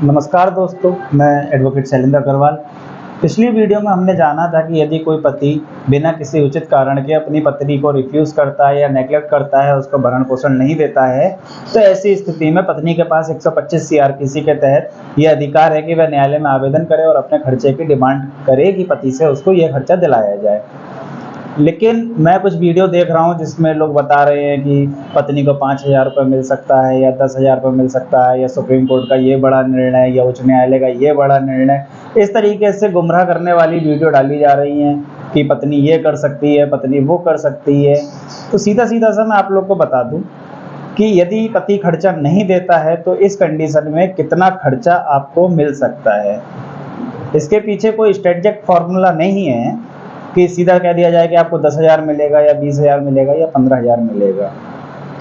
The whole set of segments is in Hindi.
नमस्कार दोस्तों, मैं एडवोकेट शैलेंद्र अग्रवाल। पिछली वीडियो में हमने जाना था कि यदि कोई पति बिना किसी उचित कारण के अपनी पत्नी को रिफ्यूज़ करता है या नेग्लेक्ट करता है, उसको भरण-पोषण नहीं देता है, तो ऐसी स्थिति में पत्नी के पास 125 सीआरपीसी के तहत ये अधिकार है कि वह न्यायालय में आवेदन करे और अपने खर्चे की डिमांड करे कि पति से उसको यह खर्चा दिलाया जाए। लेकिन मैं कुछ वीडियो देख रहा हूँ जिसमें लोग बता रहे हैं कि पत्नी को 5,000 रुपये मिल सकता है या 10,000 रुपये मिल सकता है या सुप्रीम कोर्ट का ये बड़ा निर्णय या उच्च न्यायालय का ये बड़ा निर्णय। इस तरीके से गुमराह करने वाली वीडियो डाली जा रही हैं कि पत्नी ये कर सकती है, पत्नी वो कर सकती है। तो सीधा-सीधा सा मैं आप लोग को बता दूँ कि यदि पति खर्चा नहीं देता है तो इस कंडीशन में कितना खर्चा आपको मिल सकता है। इसके पीछे कोई स्ट्रैटेजिक फॉर्मूला नहीं है कि सीधा कह दिया जाए कि आपको 10,000 मिलेगा या 20,000 मिलेगा या 15,000 मिलेगा।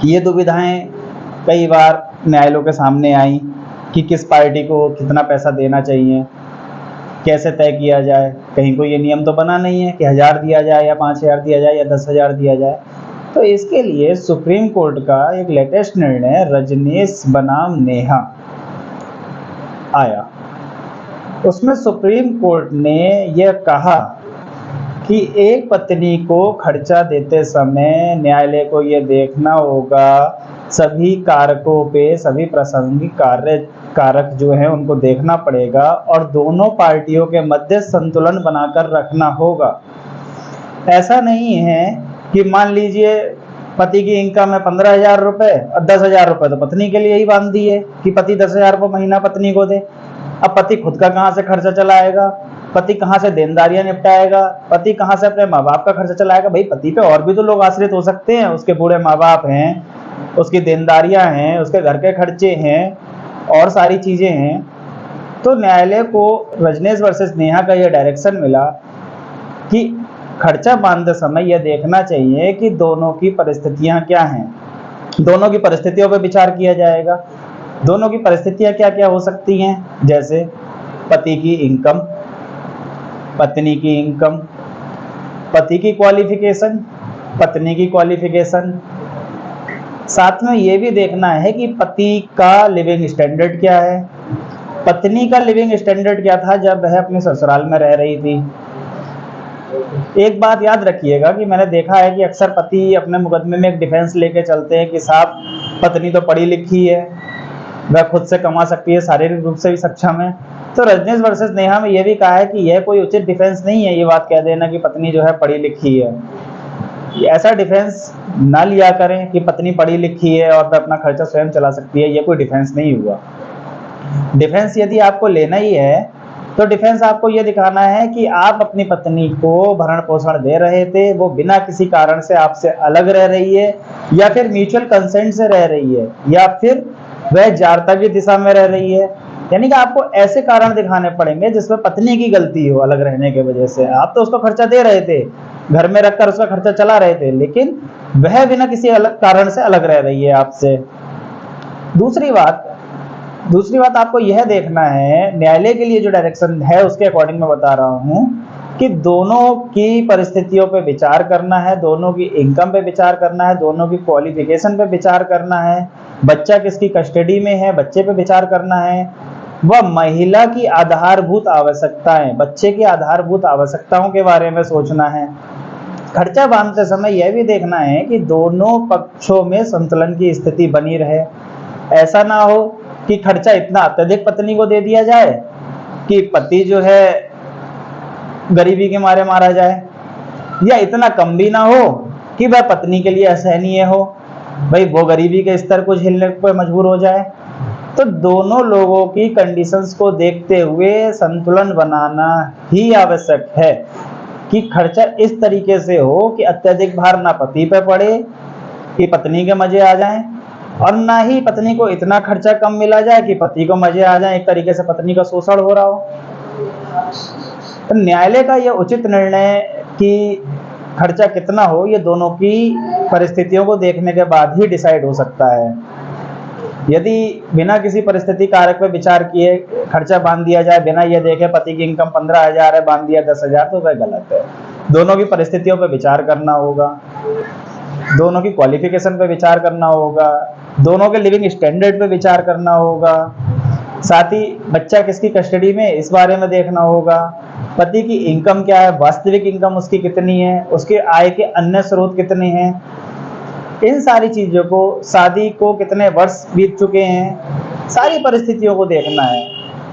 ये दुविधाएं कई बार न्यायालयों के सामने आई कि किस पार्टी को कितना पैसा देना चाहिए, कैसे तय किया जाए। कहीं कोई ये नियम तो बना नहीं है कि 1,000 दिया जाए या 5,000 दिया जाए या 10,000 दिया जाए। तो इसके लिए सुप्रीम कोर्ट का एक लेटेस्ट निर्णय रजनीश बनाम नेहा आया। उसमें सुप्रीम कोर्ट ने यह कहा कि एक पत्नी को खर्चा देते समय न्यायालय को ये देखना होगा, सभी कारकों पे, सभी प्रासंगिक कारक जो हैं उनको देखना पड़ेगा और दोनों पार्टियों के मध्य संतुलन बनाकर रखना होगा। ऐसा नहीं है कि मान लीजिए पति की इनकम है 15,000 रुपये और 10,000 रुपये तो पत्नी के लिए ही बांध दिए कि पति 10,000 रुपये महीना पत्नी को दे। अब पति खुद का कहाँ से खर्चा चलाएगा, पति कहाँ से देनदारियां निपटाएगा, पति कहाँ से अपने माँ बाप का खर्चा चलाएगा। भाई पति पे और भी तो लोग आश्रित हो सकते हैं, उसके बूढ़े माँ बाप हैं, उसकी देनदारियां हैं, उसके घर के खर्चे हैं और सारी चीज़ें हैं। तो न्यायालय को रजनीश वर्सेस नेहा का यह डायरेक्शन मिला कि खर्चा बांधते समय यह देखना चाहिए कि दोनों की परिस्थितियां क्या हैं। दोनों की परिस्थितियों पर विचार किया जाएगा। दोनों की परिस्थितियां क्या क्या हो सकती हैं, जैसे पति की इनकम, पत्नी की इनकम, पति की क्वालिफिकेशन, पत्नी की क्वालिफिकेशन। साथ में ये भी देखना है कि पति का लिविंग स्टैंडर्ड क्या है, पत्नी का लिविंग स्टैंडर्ड क्या था जब वह अपने ससुराल में रह रही थी। एक बात याद रखिएगा कि मैंने देखा है कि अक्सर पति अपने मुकदमे में एक डिफेंस लेके चलते हैं कि साहब पत्नी तो पढ़ी लिखी है, वह खुद से कमा सकती है, शारीरिक रूप से भी सक्षम है। तो रजनीश वर्सेस नेहा में यह भी कहा है कि यह कोई उचित डिफेंस नहीं है ये बात कह देना कि पत्नी जो है पढ़ी लिखी है। ऐसा डिफेंस ना लिया करें कि पत्नी पढ़ी लिखी है और वह अपना खर्चा स्वयं चला सकती है, यह कोई डिफेंस नहीं हुआ। डिफेंस यदि आपको लेना ही है तो डिफेंस आपको यह दिखाना है कि आप अपनी पत्नी को भरण पोषण दे रहे थे, वो बिना किसी कारण से आपसे अलग रह रही है या फिर म्यूचुअल कंसेंट से रह रही है या फिर वह जारता की दिशा में रह रही है। यानी कि आपको ऐसे कारण दिखाने पड़ेंगे जिसमें पत्नी की गलती हो अलग रहने की वजह से। आप तो उसको खर्चा दे रहे थे, घर में रखकर उसका खर्चा चला रहे थे, लेकिन वह बिना किसी अलग कारण से अलग रह रही है आपसे। दूसरी बात आपको यह देखना है, न्यायालय के लिए जो डायरेक्शन है उसके अकॉर्डिंग मैं बता रहा हूं कि दोनों की परिस्थितियों पे विचार करना है, दोनों की इनकम पे विचार करना है, दोनों की क्वालिफिकेशन पे विचार करना है, बच्चा किसकी कस्टडी में है बच्चे पे विचार करना है, वह महिला की आधारभूत आवश्यकताएं, बच्चे की आधारभूत आवश्यकताओं के बारे में सोचना है। खर्चा बांधते समय यह भी देखना है कि दोनों पक्षों में संतुलन की स्थिति बनी रहे। ऐसा ना हो कि खर्चा इतना अत्यधिक पत्नी को दे दिया जाए कि पति जो है गरीबी के मारे मारा जाए, या इतना कम भी ना हो कि वह पत्नी के लिए असहनीय हो, भाई वो गरीबी के स्तर को झेलने पर मजबूर हो जाए। तो दोनों लोगों की कंडीशंस को देखते हुए संतुलन बनाना ही आवश्यक है कि खर्चा इस तरीके से हो कि अत्यधिक भार ना पति पे पड़े कि पत्नी के मजे आ जाएं और ना ही पत्नी को इतना खर्चा कम मिला जाए कि पति को मजे आ जाए, एक तरीके से पत्नी का शोषण हो रहा हो। तो न्यायालय का यह उचित निर्णय कि खर्चा कितना हो ये दोनों की परिस्थितियों को देखने के बाद ही डिसाइड हो सकता है। यदि बिना किसी परिस्थिति कारक पर विचार किए खर्चा बांध दिया जाए, बिना ये देखे पति की इनकम 15,000 है बांध दिया 10,000, तो वह गलत है। दोनों की परिस्थितियों पर विचार करना होगा, दोनों की क्वालिफिकेशन पे विचार करना होगा, दोनों के लिविंग स्टैंडर्ड पे विचार करना होगा, साथ ही बच्चा किसकी कस्टडी में, इस बारे में देखना होगा। पति की इनकम क्या है, वास्तविक इनकम उसकी कितनी है, उसके आय के अन्य स्रोत कितने हैं, इन सारी चीजों को, शादी को कितने वर्ष बीत चुके हैं, सारी परिस्थितियों को देखना है।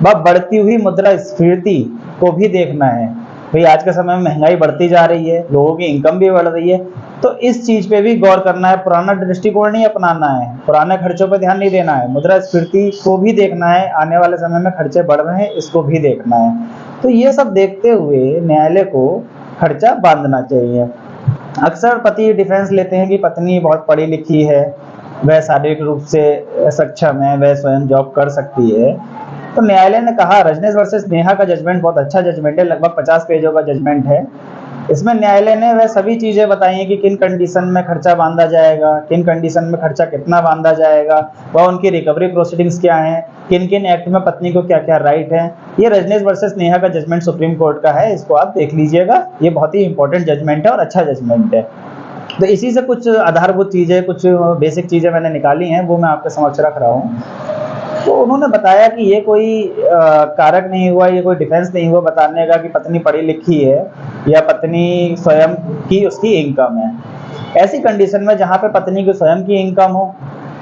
वह बढ़ती हुई मुद्रास्फीति को भी देखना है। भाई आज के समय में महंगाई बढ़ती जा रही है, लोगों की इनकम भी बढ़ रही है, तो इस चीज पे भी गौर करना है। पुराना दृष्टिकोण नहीं अपनाना है, पुराने खर्चों पर ध्यान नहीं देना है, मुद्रास्फीति को भी देखना है, आने वाले समय में खर्चे बढ़ रहे हैं इसको भी देखना है। तो ये सब देखते हुए न्यायालय को खर्चा बांधना चाहिए। अक्सर पति डिफेंस लेते हैं कि पत्नी बहुत पढ़ी लिखी है, वह शारीरिक रूप से सक्षम है, वह स्वयं जॉब कर सकती है। तो न्यायालय ने कहा, रजनीश वर्सेस नेहा का जजमेंट बहुत अच्छा जजमेंट है, लगभग 50 पेजों का जजमेंट है। इसमें न्यायालय ने वह सभी चीजें बताई हैं कि किन कंडीशन में खर्चा बांधा जाएगा, किन कंडीशन में खर्चा कितना बांधा जाएगा, वह उनकी रिकवरी प्रोसीडिंग्स क्या हैं, किन किन एक्ट में पत्नी को क्या क्या राइट है। ये रजनीश वर्सेस नेहा का जजमेंट सुप्रीम कोर्ट का है, इसको आप देख लीजिएगा, ये बहुत ही इंपॉर्टेंट जजमेंट है और अच्छा जजमेंट है। तो इसी से कुछ आधारभूत चीजें, कुछ बेसिक चीजें मैंने निकाली हैं, वो मैं आपके समक्ष रख रहा हूँ। तो उन्होंने बताया कि ये कोई कारक नहीं हुआ, ये कोई डिफेंस नहीं हुआ बताने का कि पत्नी पढ़ी लिखी है या पत्नी स्वयं की उसकी इनकम है। ऐसी कंडीशन में जहाँ पे पत्नी की स्वयं की इनकम हो,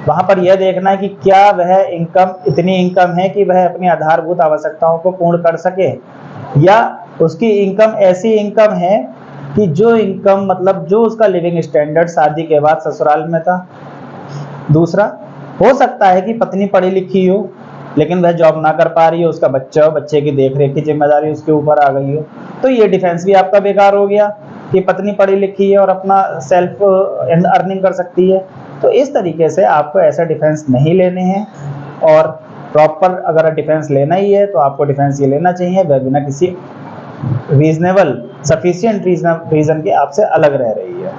वहाँ पर यह देखना है कि क्या वह इनकम इतनी इनकम है कि वह अपनी आधारभूत आवश्यकताओं को पूर्ण कर सके, या उसकी इनकम ऐसी इनकम है कि जो इनकम मतलब जो उसका लिविंग स्टैंडर्ड शादी के बाद ससुराल में था। दूसरा, हो सकता है कि पत्नी पढ़ी लिखी हो लेकिन वह जॉब ना कर पा रही हो, उसका बच्चा हो, बच्चे की देखरेख की जिम्मेदारी उसके ऊपर आ गई हो, तो ये डिफेंस भी आपका बेकार हो गया कि पत्नी पढ़ी लिखी है और अपना सेल्फ अर्निंग कर सकती है। तो इस तरीके से आपको ऐसा डिफेंस नहीं लेने हैं, और प्रॉपर अगर डिफेंस लेना ही है तो आपको डिफेंस ये लेना चाहिए वह बिना किसी रीजनेबल सफिशिएंट रीजन के आपसे अलग रह रही है।